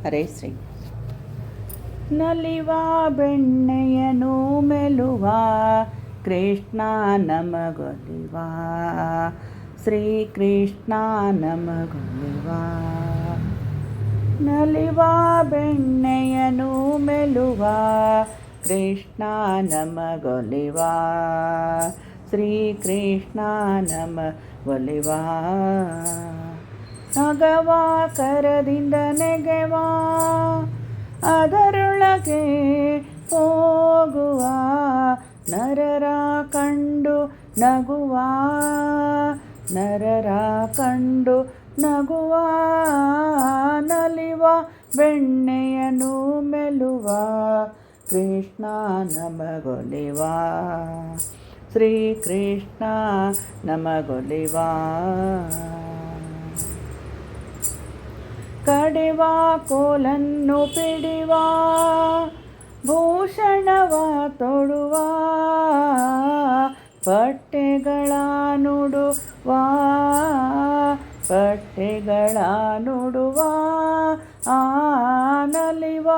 ಹರೇ ಶ್ರೀ. ನಲಿವ ಬೆಣ್ಣೆಯನು ಮೆಲುವ ಕೃಷ್ಣ ನಮಗೊಲಿವ, ಶ್ರೀ ಕೃಷ್ಣ ನಮಗೊಲಿವ. ನಲಿವ ಬೆಣ್ಣೆಯನು ಮೆಲುವ ಕೃಷ್ಣ ನಮಗೊಲಿವ, ಶ್ರೀ ಕೃಷ್ಣ ನಮಗೊಲಿವ. ನಗವ ಕರದಿಂದ ನೆಗೆವ, ಅದರೊಳಗೆ ಹೋಗುವ ನರರ ಕಂಡು ನಗುವ, ನರರ ಕಂಡು ನಗುವ. ನಲಿವ ಬೆಣ್ಣೆಯನು ಮೆಲುವ ಕೃಷ್ಣ ನಮಗೊಲಿವ, ಶ್ರೀ ಕೃಷ್ಣ ನಮಗೊಲಿವ. ಕಡೆವ ಕೋಲನ್ನು ಪಿಡಿವ, ಭೂಷಣವ ತೊಡುವ, ಪಟ್ಟೆಗಳ ನುಡುವ, ಪಟ್ಟೆಗಳ ನುಡುವ. ನಲಿವ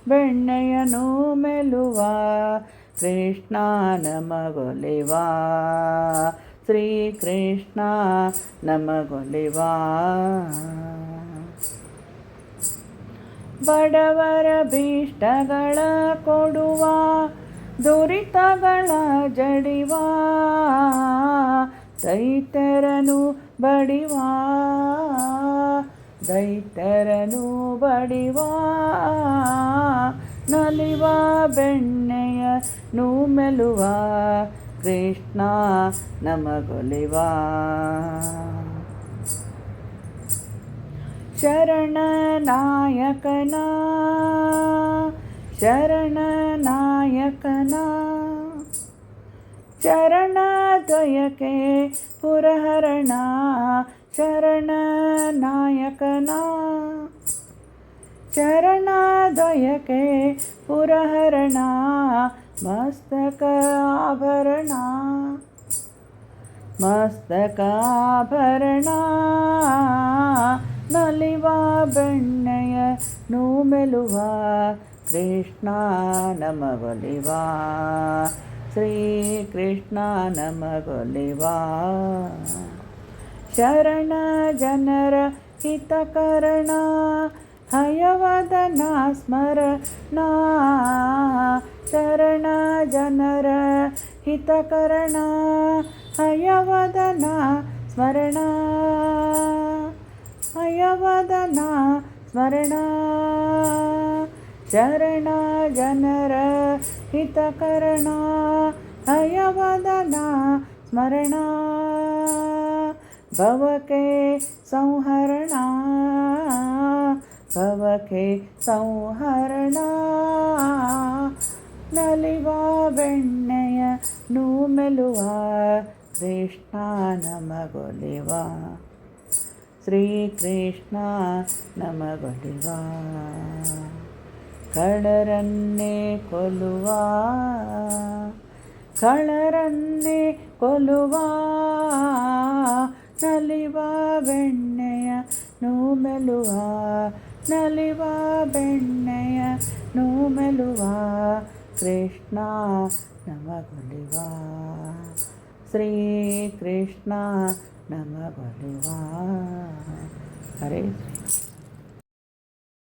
ಬೆಣ್ಣೆಯನು ಮೆಲುವ ಕೃಷ್ಣ ನಮಗೊಲಿವ, ಶ್ರೀ ಕೃಷ್ಣ ನಮಗೊಲಿವ. ಬಡವರ ಭೀಷ್ಟಗಳ ಕೊಡುವ, ದುರಿತಗಳ ಜಡಿವ, ದೈತ್ಯರನು ಬಡಿವ, ದೈತ್ಯರನು ಬಡಿವ. ನಲಿವ ಬೆಣ್ಣೆಯನು ಮೆಲುವ ಕೃಷ್ಣ ನಮಗೊಲಿವ. ಶರಣನಾಯಕನ, ಶರಣನಾಯಕನ, ಶರಣದ್ವಯಕ್ಕೆ ಪುರಹರಣ, ಶರಣನಾಯಕನ, ಶರಣದ್ವಯಕ್ಕೆ ಪುರಹರಣ. ಮಸ್ತಕಾಭರಣ, ಮಸ್ತಕಾಭರಣ. ನಲಿವ ಬೆಣ್ಣೆಯನು ಮೆಲುವ ಕೃಷ್ಣ ನಮಗೊಲಿವ, ಶ್ರೀ ಕೃಷ್ಣ ನಮಗೊಲಿವ. ಶರಣ ಜನರ ಹಿತಕರಣ, ಹಯವದನ ಸ್ಮರಣ, ಶರಣ ಜನರ ಹಿತಕರಣ, ಹಯವದನ ಸ್ಮರಣ, ಹಯವದನ ಸ್ಮರಣ. ಶರಣ ಜನರ ಹಿತಕರಣ, ಹಯವದನ ಸ್ಮರಣ. ಭವಕ್ಕೆ ಸಂಹರಣ, ಭವಕ್ಕೆ ಸಂಹರಣ. ನಲಿವ ಬೆಣ್ಣೆಯನು ಮೆಲುವ ಕೃಷ್ಣ ನಮಗೊಲಿವ, ಶ್ರೀ ಕೃಷ್ಣ ನಮಗೊಲಿವ. ಕಳ್ಳರನ್ನೇ ಕೊಲ್ಲುವ, ಕಳ್ಳರನ್ನೇ ಕೊಲ್ಲುವ. ನಲಿವ ಬೆಣ್ಣೆಯನು ಮೆಲುವ, ನಲಿವ ಬೆಣ್ಣೆಯನು ಮೆಲುವ ಕೃಷ್ಣ ನಮಗೊಲಿವ, ಶ್ರೀ ಕೃಷ್ಣ ನಮಗೊಲಿವ. ಹರೇ ಶ್ರೀ.